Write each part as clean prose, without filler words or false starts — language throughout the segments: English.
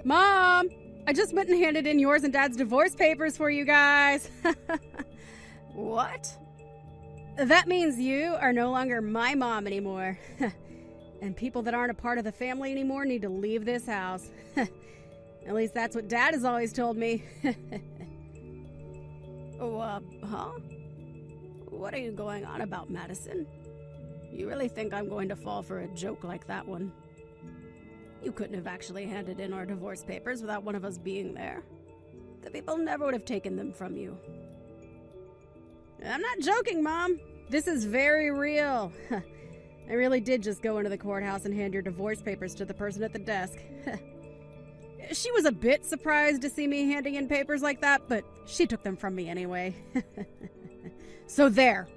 Mom! I just went and handed in yours and Dad's divorce papers for you guys. What? That means you are no longer my mom anymore. And people that aren't a part of the family anymore need to leave this house. At least that's what Dad has always told me. Huh? What are you going on about, Madison? You really think I'm going to fall for a joke like that one? You couldn't have actually handed in our divorce papers without one of us being there. The people never would have taken them from you. I'm not joking, Mom. This is very real. I really did just go into the courthouse and hand your divorce papers to the person at the desk. She was a bit surprised to see me handing in papers like that, but she took them from me anyway. So there.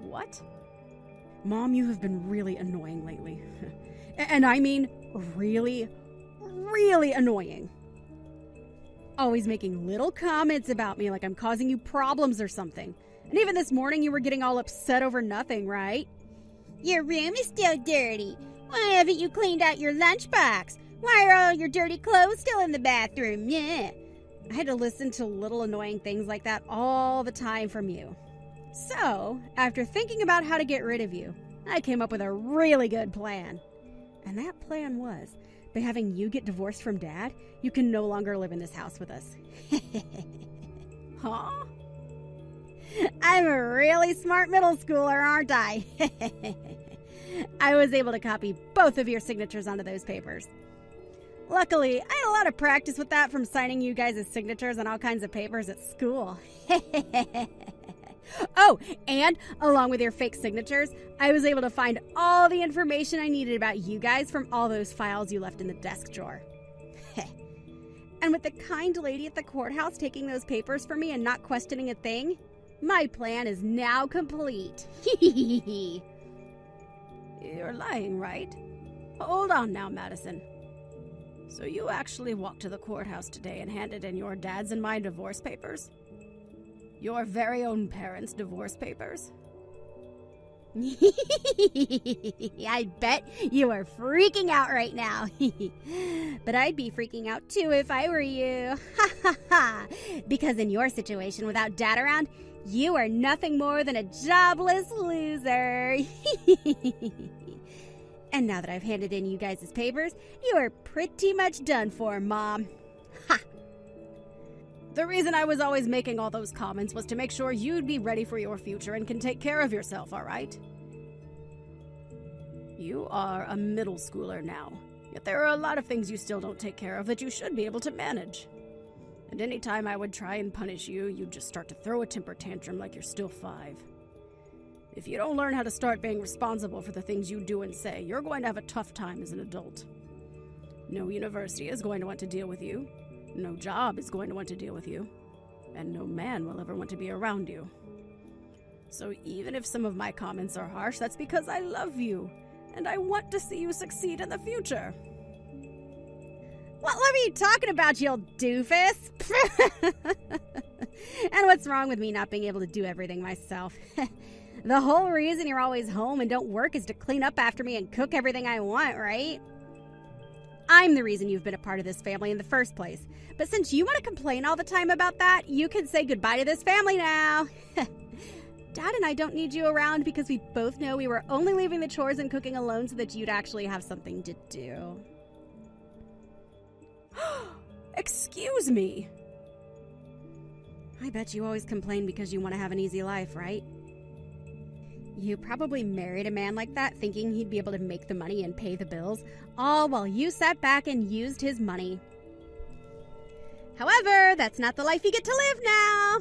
What? Mom, you have been really annoying lately. And I mean really, really annoying. Always making little comments about me like I'm causing you problems or something. And even this morning you were getting all upset over nothing, right? Your room is still dirty. Why haven't you cleaned out your lunchbox? Why are all your dirty clothes still in the bathroom? Yeah. I had to listen to little annoying things like that all the time from you. So, after thinking about how to get rid of you, I came up with a really good plan. And that plan was, by having you get divorced from Dad, you can no longer live in this house with us. Huh? I'm a really smart middle schooler, aren't I? I was able to copy both of your signatures onto those papers. Luckily, I had a lot of practice with that from signing you guys' signatures on all kinds of papers at school. Oh, and along with your fake signatures, I was able to find all the information I needed about you guys from all those files you left in the desk drawer. And with the kind lady at the courthouse taking those papers for me and not questioning a thing, my plan is now complete. You're lying, right? Hold on now, Madison. So you actually walked to the courthouse today and handed in your dad's and my divorce papers? Your very own parents' divorce papers? I bet you are freaking out right now. But I'd be freaking out too if I were you. Because in your situation without Dad around, you are nothing more than a jobless loser. And now that I've handed in you guys' papers, you are pretty much done for, Mom. Ha! The reason I was always making all those comments was to make sure you'd be ready for your future and can take care of yourself, all right? You are a middle schooler now, yet there are a lot of things you still don't take care of that you should be able to manage. And any time I would try and punish you, you'd just start to throw a temper tantrum like you're still 5. If you don't learn how to start being responsible for the things you do and say, you're going to have a tough time as an adult. No university is going to want to deal with you. No job is going to want to deal with you. And no man will ever want to be around you. So even if some of my comments are harsh, that's because I love you. And I want to see you succeed in the future. What love are you talking about, you old doofus? And what's wrong with me not being able to do everything myself? The whole reason you're always home and don't work is to clean up after me and cook everything I want, right? I'm the reason you've been a part of this family in the first place. But since you want to complain all the time about that, you can say goodbye to this family now. Dad and I don't need you around because we both know we were only leaving the chores and cooking alone so that you'd actually have something to do. Excuse me. I bet you always complain because you want to have an easy life, right? You probably married a man like that thinking he'd be able to make the money and pay the bills, all while you sat back and used his money. However, that's not the life you get to live now.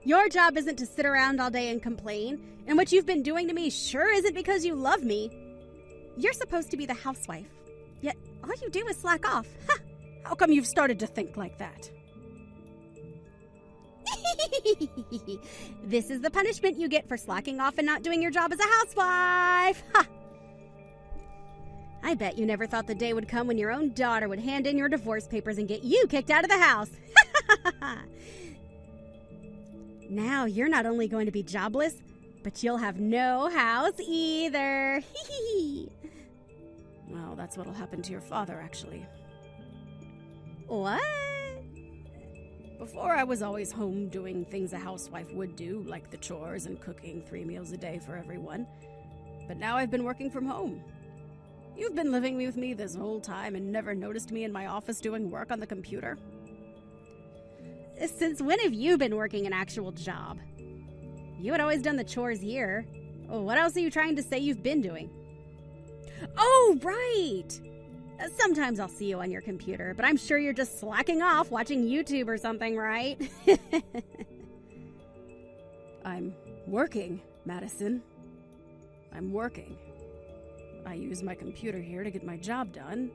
Your job isn't to sit around all day and complain, and what you've been doing to me sure isn't because you love me. You're supposed to be the housewife, yet all you do is slack off. Ha! How come you've started to think like that? This is the punishment you get for slacking off and not doing your job as a housewife. Ha! I bet you never thought the day would come when your own daughter would hand in your divorce papers and get you kicked out of the house. Now you're not only going to be jobless, but you'll have no house either. Well, that's what'll happen to your father, actually. What? Before, I was always home doing things a housewife would do, like the chores and cooking 3 meals a day for everyone. But now I've been working from home. You've been living with me this whole time and never noticed me in my office doing work on the computer? Since when have you been working an actual job? You had always done the chores here. What else are you trying to say you've been doing? Oh, right! Sometimes I'll see you on your computer, but I'm sure you're just slacking off watching YouTube or something, right? I'm working, Madison. I'm working. I use my computer here to get my job done,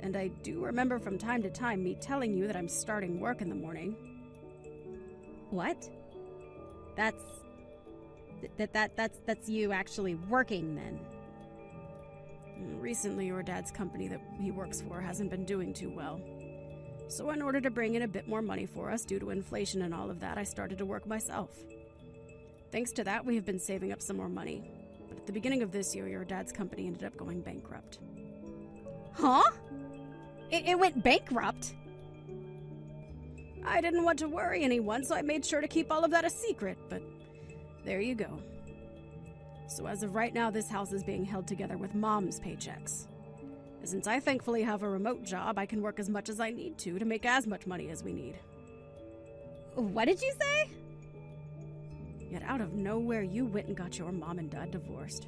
and I do remember from time to time me telling you that I'm starting work in the morning. What? That's you actually working then. Recently, your dad's company that he works for hasn't been doing too well. So in order to bring in a bit more money for us due to inflation and all of that, I started to work myself. Thanks to that, we have been saving up some more money. But at the beginning of this year, your dad's company ended up going bankrupt. Huh? It went bankrupt? I didn't want to worry anyone, so I made sure to keep all of that a secret, but there you go. So as of right now, this house is being held together with Mom's paychecks. And since I thankfully have a remote job, I can work as much as I need to make as much money as we need. What did you say? Yet out of nowhere, you went and got your mom and dad divorced.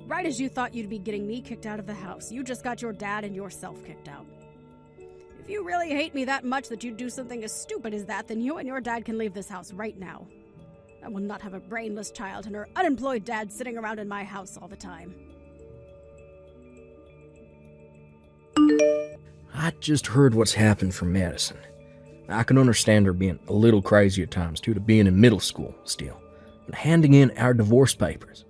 Right as you thought you'd be getting me kicked out of the house, you just got your dad and yourself kicked out. If you really hate me that much that you'd do something as stupid as that, then you and your dad can leave this house right now. I will not have a brainless child and her unemployed dad sitting around in my house all the time. I just heard what's happened from Madison. I can understand her being a little crazy at times due to being in middle school still, and handing in our divorce papers.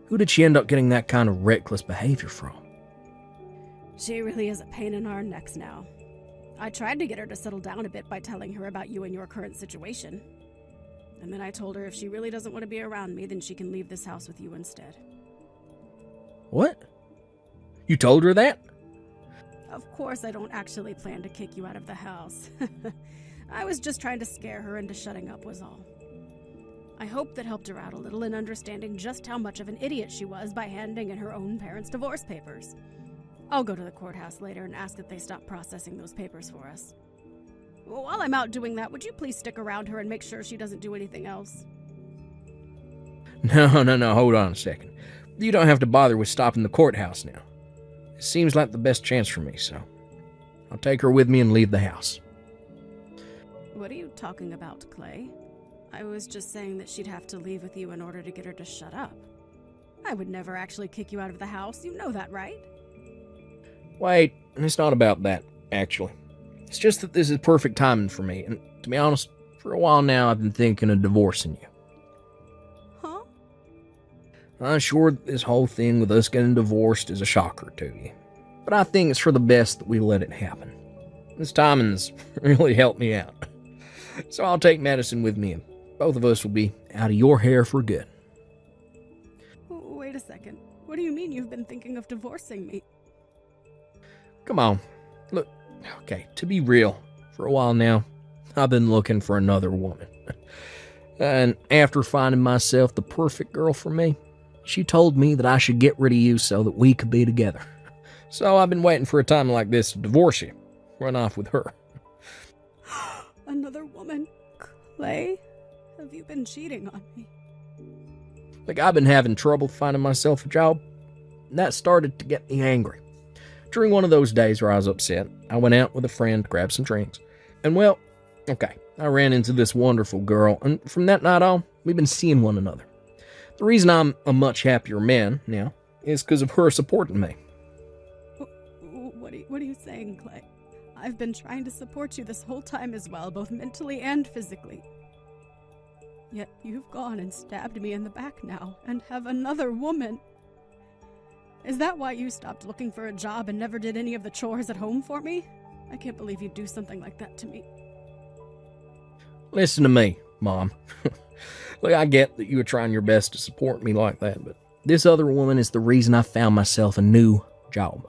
Who did she end up getting that kind of reckless behavior from? She really is a pain in our necks now. I tried to get her to settle down a bit by telling her about you and your current situation. And then I told her if she really doesn't want to be around me, then she can leave this house with you instead. What? You told her that? Of course I don't actually plan to kick you out of the house. I was just trying to scare her into shutting up was all. I hope that helped her out a little in understanding just how much of an idiot she was by handing in her own parents' divorce papers. I'll go to the courthouse later and ask that they stop processing those papers for us. While I'm out doing that, would you please stick around her and make sure she doesn't do anything else? No, hold on a second. You don't have to bother with stopping the courthouse now. It seems like the best chance for me, so I'll take her with me and leave the house. What are you talking about, Clay? I was just saying that she'd have to leave with you in order to get her to shut up. I would never actually kick you out of the house, you know that, right? Wait, it's not about that, actually. It's just that this is perfect timing for me, and to be honest, for a while now I've been thinking of divorcing you. Huh? I'm sure that this whole thing with us getting divorced is a shocker to you, but I think it's for the best that we let it happen. This timing's really helped me out. So I'll take Madison with me, and both of us will be out of your hair for good. Wait a second. What do you mean you've been thinking of divorcing me? Come on. Look, okay, to be real, for a while now, I've been looking for another woman. And after finding myself the perfect girl for me, she told me that I should get rid of you so that we could be together. So I've been waiting for a time like this to divorce you, run off with her. Another woman? Clay? Have you been cheating on me? Like, I've been having trouble finding myself a job, and that started to get me angry. During one of those days where I was upset, I went out with a friend to grab some drinks. And well, okay, I ran into this wonderful girl, and from that night on, we've been seeing one another. The reason I'm a much happier man now is because of her supporting me. What are you saying, Clay? I've been trying to support you this whole time as well, both mentally and physically. Yet you've gone and stabbed me in the back now, and have another woman. Is that why you stopped looking for a job and never did any of the chores at home for me? I can't believe you'd do something like that to me. Listen to me, Mom. Look, I get that you were trying your best to support me like that, but this other woman is the reason I found myself a new job.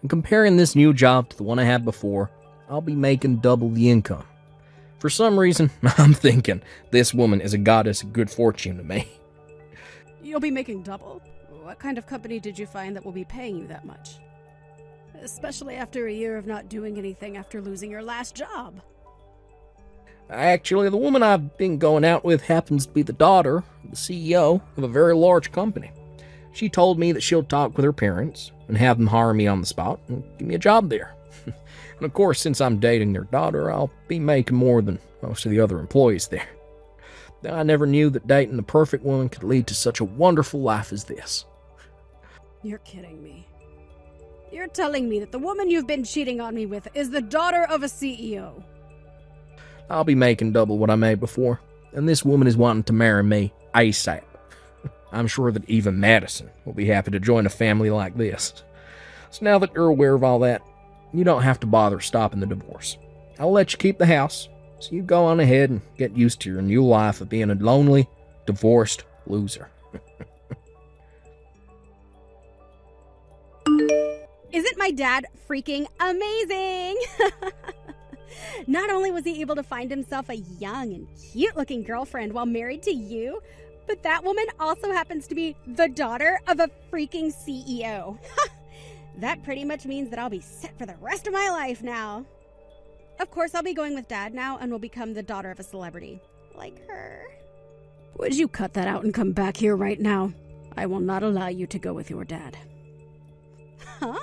And comparing this new job to the one I had before, I'll be making double the income. For some reason, I'm thinking this woman is a goddess of good fortune to me. You'll be making double? What kind of company did you find that will be paying you that much? Especially after a year of not doing anything after losing your last job. Actually, the woman I've been going out with happens to be the daughter of the CEO of a very large company. She told me that she'll talk with her parents and have them hire me on the spot and give me a job there. And of course, since I'm dating their daughter, I'll be making more than most of the other employees there. I never knew that dating the perfect woman could lead to such a wonderful life as this. You're kidding me. You're telling me that the woman you've been cheating on me with is the daughter of a CEO. I'll be making double what I made before, and this woman is wanting to marry me ASAP. I'm sure that even Madison will be happy to join a family like this. So now that you're aware of all that, you don't have to bother stopping the divorce. I'll let you keep the house, so you go on ahead and get used to your new life of being a lonely, divorced loser. Isn't my dad freaking amazing? Not only was he able to find himself a young and cute-looking girlfriend while married to you, but that woman also happens to be the daughter of a freaking CEO. That pretty much means that I'll be set for the rest of my life now. Of course, I'll be going with Dad now and will become the daughter of a celebrity. Like her. Would you cut that out and come back here right now? I will not allow you to go with your dad. Huh?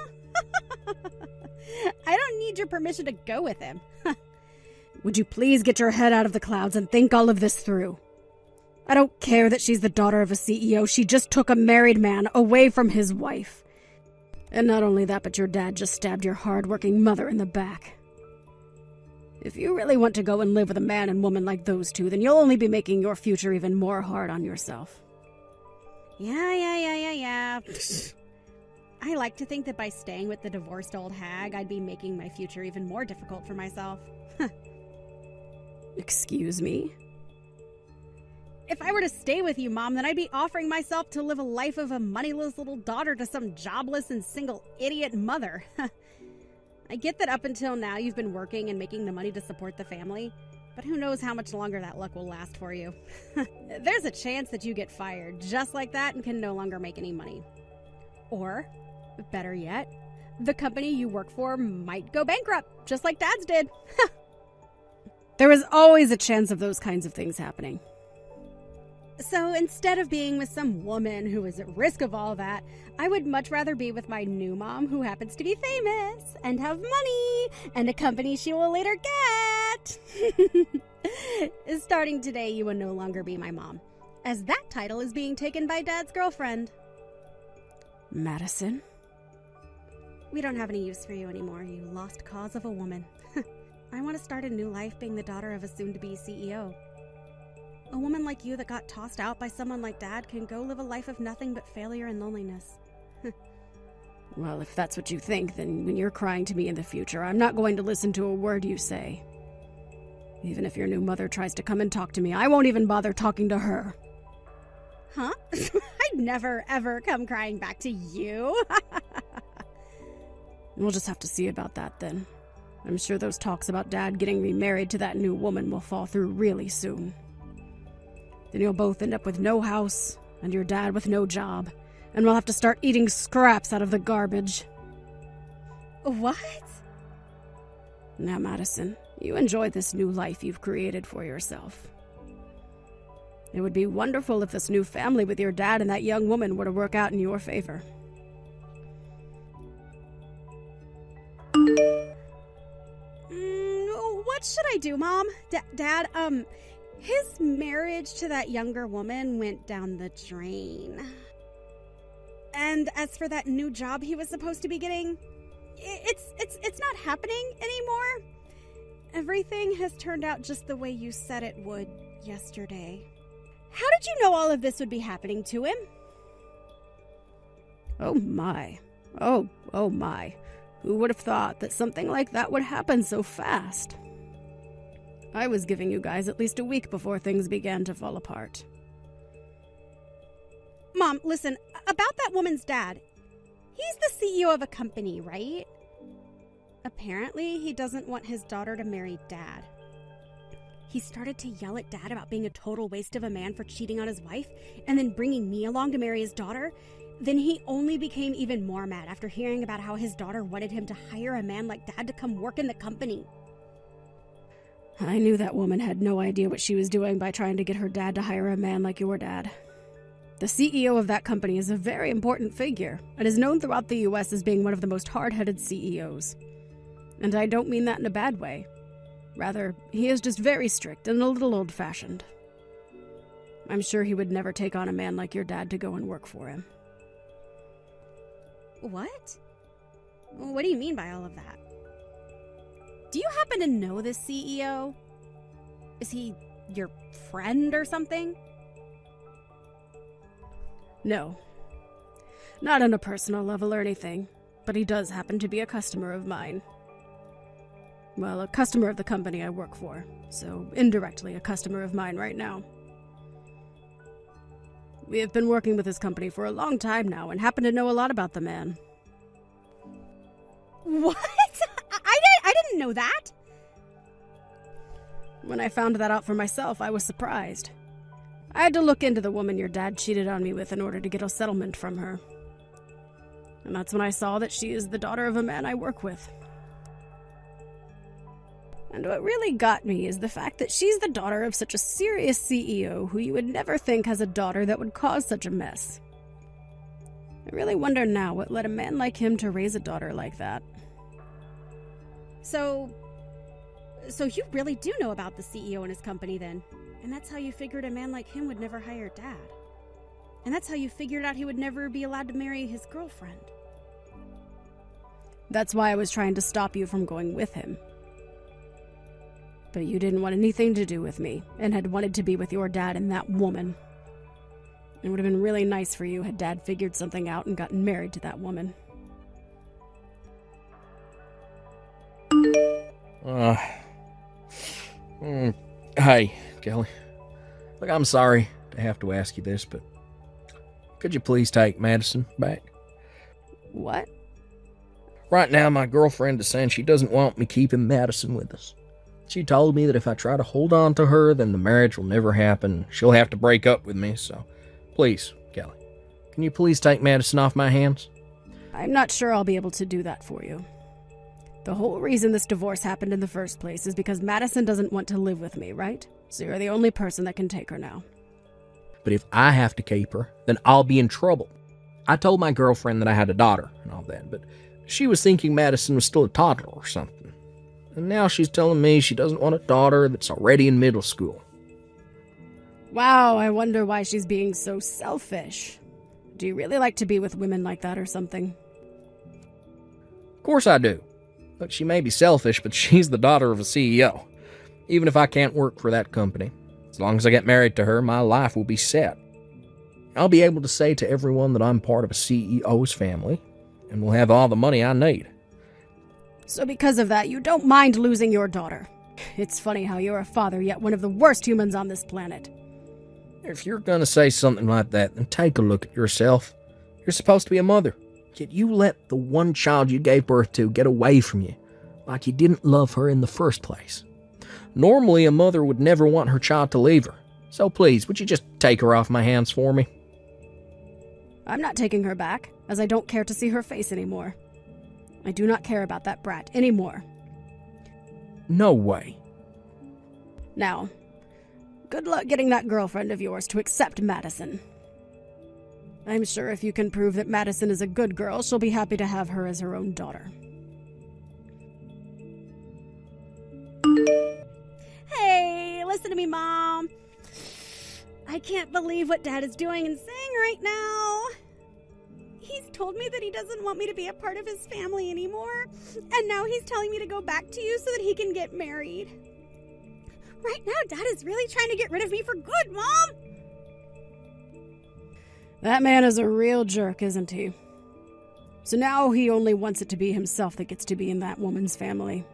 I don't need your permission to go with him. Would you please get your head out of the clouds and think all of this through? I don't care that she's the daughter of a CEO. She just took a married man away from his wife. And not only that, but your dad just stabbed your hard-working mother in the back. If you really want to go and live with a man and woman like those two, then you'll only be making your future even more hard on yourself. Yeah. I like to think that by staying with the divorced old hag, I'd be making my future even more difficult for myself. Excuse me? If I were to stay with you, Mom, then I'd be offering myself to live a life of a moneyless little daughter to some jobless and single idiot mother. I get that up until now you've been working and making the money to support the family, but who knows how much longer that luck will last for you. There's a chance that you get fired just like that and can no longer make any money. Or, better yet, the company you work for might go bankrupt, just like Dad's did. There is always a chance of those kinds of things happening. So instead of being with some woman who is at risk of all that, I would much rather be with my new mom who happens to be famous and have money and a company she will later get. Starting today, you will no longer be my mom, as that title is being taken by Dad's girlfriend. Madison? We don't have any use for you anymore, you lost cause of a woman. I want to start a new life being the daughter of a soon-to-be CEO. A woman like you that got tossed out by someone like Dad can go live a life of nothing but failure and loneliness. Well, if that's what you think, then when you're crying to me in the future, I'm not going to listen to a word you say. Even if your new mother tries to come and talk to me, I won't even bother talking to her. Huh? I'd never, ever come crying back to you. We'll just have to see about that then. I'm sure those talks about Dad getting remarried to that new woman will fall through really soon. Then you'll both end up with no house, and your dad with no job, and we'll have to start eating scraps out of the garbage. What? Now, Madison, you enjoy this new life you've created for yourself. It would be wonderful if this new family with your dad and that young woman were to work out in your favor. What should I do, Mom? Dad, his marriage to that younger woman went down the drain. And as for that new job he was supposed to be getting, it's not happening anymore. Everything has turned out just the way you said it would yesterday. How did you know all of this would be happening to him? Oh my. Oh my. Who would have thought that something like that would happen so fast? I was giving you guys at least a week before things began to fall apart. Mom, listen, about that woman's dad. He's the CEO of a company, right? Apparently, he doesn't want his daughter to marry Dad. He started to yell at Dad about being a total waste of a man for cheating on his wife, and then bringing me along to marry his daughter. Then he only became even more mad after hearing about how his daughter wanted him to hire a man like Dad to come work in the company. I knew that woman had no idea what she was doing by trying to get her dad to hire a man like your dad. The CEO of that company is a very important figure, and is known throughout the US as being one of the most hard-headed CEOs. And I don't mean that in a bad way. Rather, he is just very strict and a little old-fashioned. I'm sure he would never take on a man like your dad to go and work for him. What? What do you mean by all of that? Do you happen to know this CEO? Is he your friend or something? No. Not on a personal level or anything, but he does happen to be a customer of mine. Well, a customer of the company I work for, so indirectly a customer of mine right now. We have been working with this company for a long time now and happen to know a lot about the man. What? I didn't know that. When I found that out for myself, I was surprised. I had to look into the woman your dad cheated on me with in order to get a settlement from her. And that's when I saw that she is the daughter of a man I work with. And what really got me is the fact that she's the daughter of such a serious CEO who you would never think has a daughter that would cause such a mess. I really wonder now what led a man like him to raise a daughter like that. So you really do know about the CEO and his company then? And that's how you figured a man like him would never hire Dad? And that's how you figured out he would never be allowed to marry his girlfriend? That's why I was trying to stop you from going with him. But you didn't want anything to do with me, and had wanted to be with your dad and that woman. It would have been really nice for you had Dad figured something out and gotten married to that woman. Hey, Kelly. Look, I'm sorry to have to ask you this, but could you please take Madison back? What? Right now, my girlfriend is saying she doesn't want me keeping Madison with us. She told me that if I try to hold on to her, then the marriage will never happen. She'll have to break up with me, so please, Kelly, can you please take Madison off my hands? I'm not sure I'll be able to do that for you. The whole reason this divorce happened in the first place is because Madison doesn't want to live with me, right? So you're the only person that can take her now. But if I have to keep her, then I'll be in trouble. I told my girlfriend that I had a daughter and all that, but she was thinking Madison was still a toddler or something. And now she's telling me she doesn't want a daughter that's already in middle school. Wow, I wonder why she's being so selfish. Do you really like to be with women like that or something? Of course I do. Look, she may be selfish, but she's the daughter of a CEO. Even if I can't work for that company, as long as I get married to her, my life will be set. I'll be able to say to everyone that I'm part of a CEO's family, and will have all the money I need. So because of that, you don't mind losing your daughter. It's funny how you're a father, yet one of the worst humans on this planet. If you're gonna say something like that, then take a look at yourself. You're supposed to be a mother, yet you let the one child you gave birth to get away from you, like you didn't love her in the first place. Normally, a mother would never want her child to leave her. So please, would you just take her off my hands for me? I'm not taking her back, as I don't care to see her face anymore. I do not care about that brat anymore. No way. Now, good luck getting that girlfriend of yours to accept Madison. I'm sure if you can prove that Madison is a good girl, she'll be happy to have her as her own daughter. Hey, listen to me, Mom. I can't believe what Dad is doing and saying right now. He's told me that he doesn't want me to be a part of his family anymore, and now he's telling me to go back to you so that he can get married. Right now, Dad is really trying to get rid of me for good, Mom! That man is a real jerk, isn't he? So now he only wants it to be himself that gets to be in that woman's family.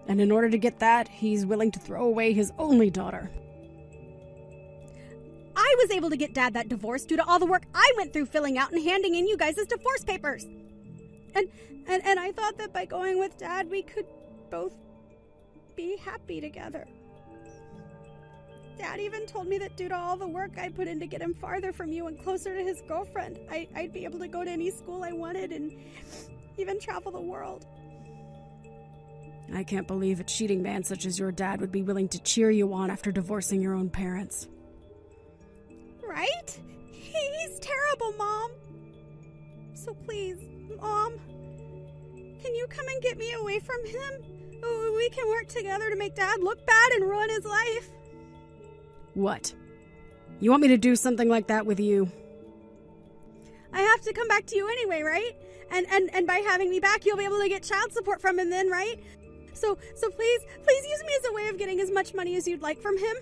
And in order to get that, he's willing to throw away his only daughter. I was able to get Dad that divorce due to all the work I went through filling out and handing in you guys' divorce papers. And I thought that by going with Dad, we could both be happy together. Dad even told me that due to all the work I put in to get him farther from you and closer to his girlfriend, I'd be able to go to any school I wanted and even travel the world. I can't believe a cheating man such as your dad would be willing to cheer you on after divorcing your own parents. Right? He's terrible, Mom. So please, Mom, can you come and get me away from him? We can work together to make Dad look bad and ruin his life. What? You want me to do something like that with you? I have to come back to you anyway, right? And by having me back, you'll be able to get child support from him then, right? So please use me as a way of getting as much money as you'd like from him.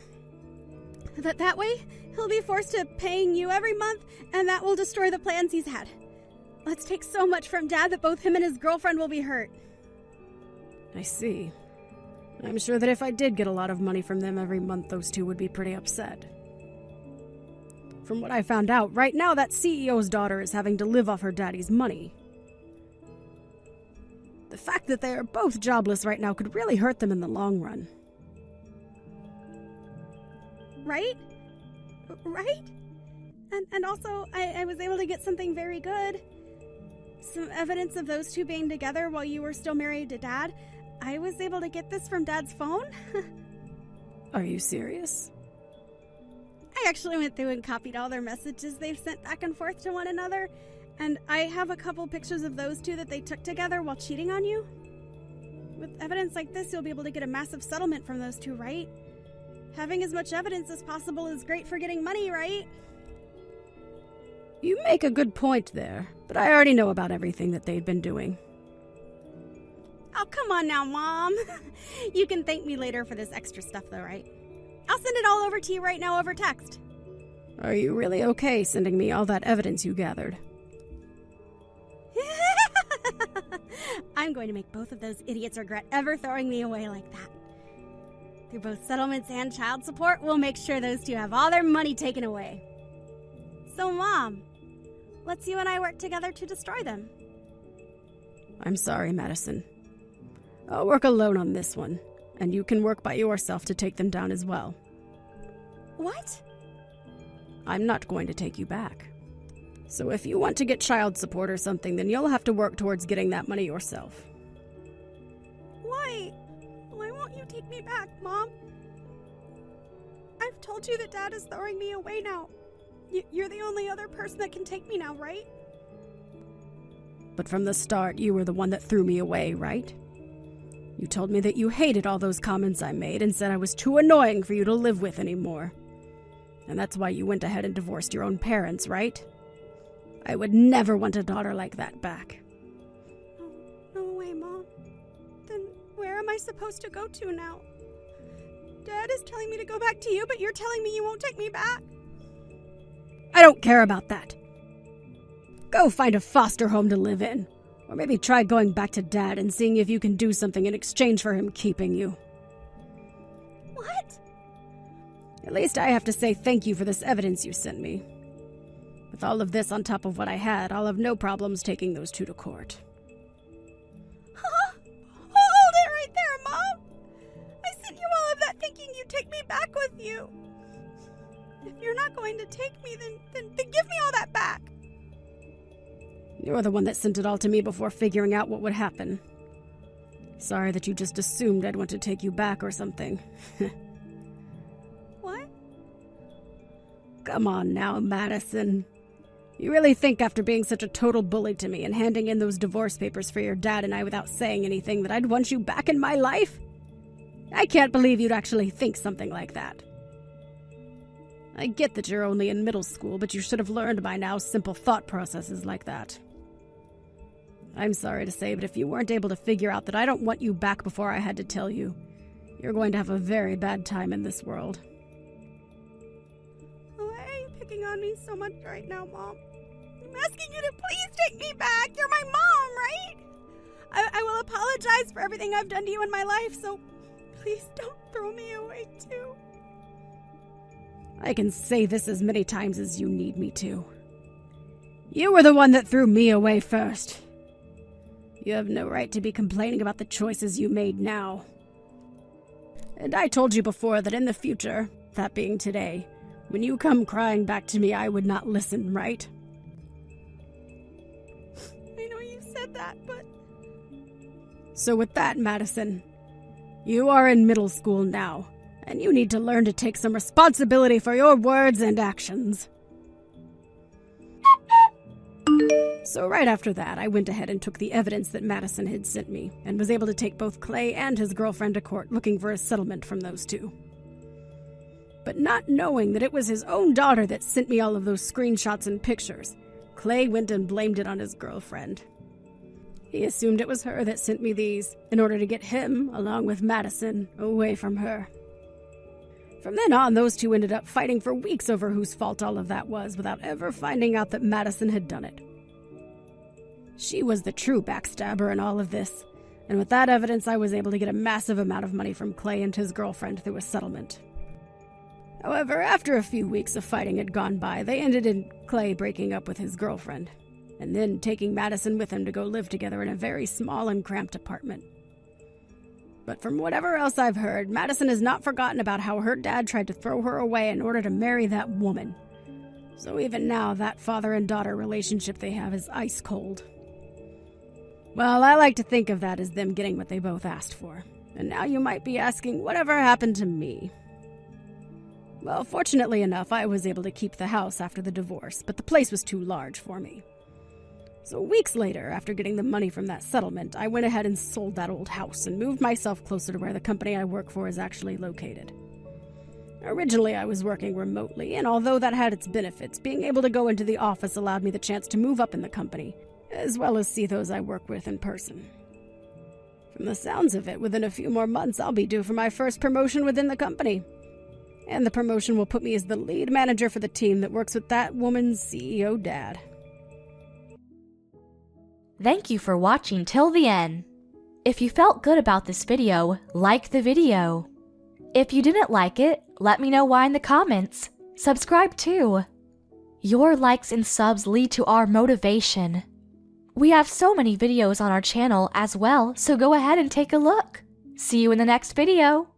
That way, he'll be forced to paying you every month, and that will destroy the plans he's had. Let's take so much from Dad that both him and his girlfriend will be hurt. I see. I'm sure that if I did get a lot of money from them every month, those two would be pretty upset. From what I found out, right now that CEO's daughter is having to live off her daddy's money. The fact that they are both jobless right now could really hurt them in the long run. Right? And also, I was able to get something very good. Some evidence of those two being together while you were still married to Dad. I was able to get this from Dad's phone. Are you serious? I actually went through and copied all their messages they've sent back and forth to one another, and I have a couple pictures of those two that they took together while cheating on you. With evidence like this, you'll be able to get a massive settlement from those two, right? Having as much evidence as possible is great for getting money, right? You make a good point there, but I already know about everything that they've been doing. Oh, come on now, Mom. You can thank me later for this extra stuff, though, right? I'll send it all over to you right now over text. Are you really okay sending me all that evidence you gathered? I'm going to make both of those idiots regret ever throwing me away like that. Through both settlements and child support, we'll make sure those two have all their money taken away. So, Mom, let's you and I work together to destroy them. I'm sorry, Madison. I'll work alone on this one, and you can work by yourself to take them down as well. What? I'm not going to take you back. So if you want to get child support or something, then you'll have to work towards getting that money yourself. Why? Why won't you take me back, Mom? I've told you that Dad is throwing me away now. You're the only other person that can take me now, right? But from the start, you were the one that threw me away, right? You told me that you hated all those comments I made and said I was too annoying for you to live with anymore. And that's why you went ahead and divorced your own parents, right? I would never want a daughter like that back. No way, Mom. Then where am I supposed to go to now? Dad is telling me to go back to you, but you're telling me you won't take me back. I don't care about that. Go find a foster home to live in. Or maybe try going back to Dad and seeing if you can do something in exchange for him keeping you. What? At least I have to say thank you for this evidence you sent me. With all of this on top of what I had, I'll have no problems taking those two to court. Huh? Hold it right there, Mom! I sent you all of that thinking you'd take me back with you. If you're not going to take me, then give me all that back. You're the one that sent it all to me before figuring out what would happen. Sorry that you just assumed I'd want to take you back or something. What? Come on now, Madison. You really think after being such a total bully to me and handing in those divorce papers for your dad and I without saying anything that I'd want you back in my life? I can't believe you'd actually think something like that. I get that you're only in middle school, but you should have learned by now simple thought processes like that. I'm sorry to say, but if you weren't able to figure out that I don't want you back before I had to tell you, you're going to have a very bad time in this world. Why are you picking on me so much right now, Mom? I'm asking you to please take me back. You're my mom, right? I will apologize for everything I've done to you in my life, so please don't throw me away too. I can say this as many times as you need me to. You were the one that threw me away first. You have no right to be complaining about the choices you made now. And I told you before that in the future, that being today, when you come crying back to me, I would not listen, right? I know you said that, but... So with that, Madison, you are in middle school now, and you need to learn to take some responsibility for your words and actions. So right after that, I went ahead and took the evidence that Madison had sent me, and was able to take both Clay and his girlfriend to court looking for a settlement from those two. But not knowing that it was his own daughter that sent me all of those screenshots and pictures, Clay went and blamed it on his girlfriend. He assumed it was her that sent me these, in order to get him, along with Madison, away from her. From then on, those two ended up fighting for weeks over whose fault all of that was, without ever finding out that Madison had done it. She was the true backstabber in all of this, and with that evidence I was able to get a massive amount of money from Clay and his girlfriend through a settlement. However, after a few weeks of fighting had gone by, they ended in Clay breaking up with his girlfriend, and then taking Madison with him to go live together in a very small and cramped apartment. But from whatever else I've heard, Madison has not forgotten about how her dad tried to throw her away in order to marry that woman. So even now, that father and daughter relationship they have is ice cold. Well, I like to think of that as them getting what they both asked for. And now you might be asking, whatever happened to me? Well, fortunately enough, I was able to keep the house after the divorce, but the place was too large for me. So weeks later, after getting the money from that settlement, I went ahead and sold that old house and moved myself closer to where the company I work for is actually located. Originally, I was working remotely, and although that had its benefits, being able to go into the office allowed me the chance to move up in the company, as well as see those I work with in person. From the sounds of it, within a few more months, I'll be due for my first promotion within the company. And the promotion will put me as the lead manager for the team that works with that woman's CEO dad. Thank you for watching till the end. If you felt good about this video, like the video. If you didn't like it, let me know why in the comments. Subscribe too. Your likes and subs lead to our motivation. We have so many videos on our channel as well, so go ahead and take a look. See you in the next video.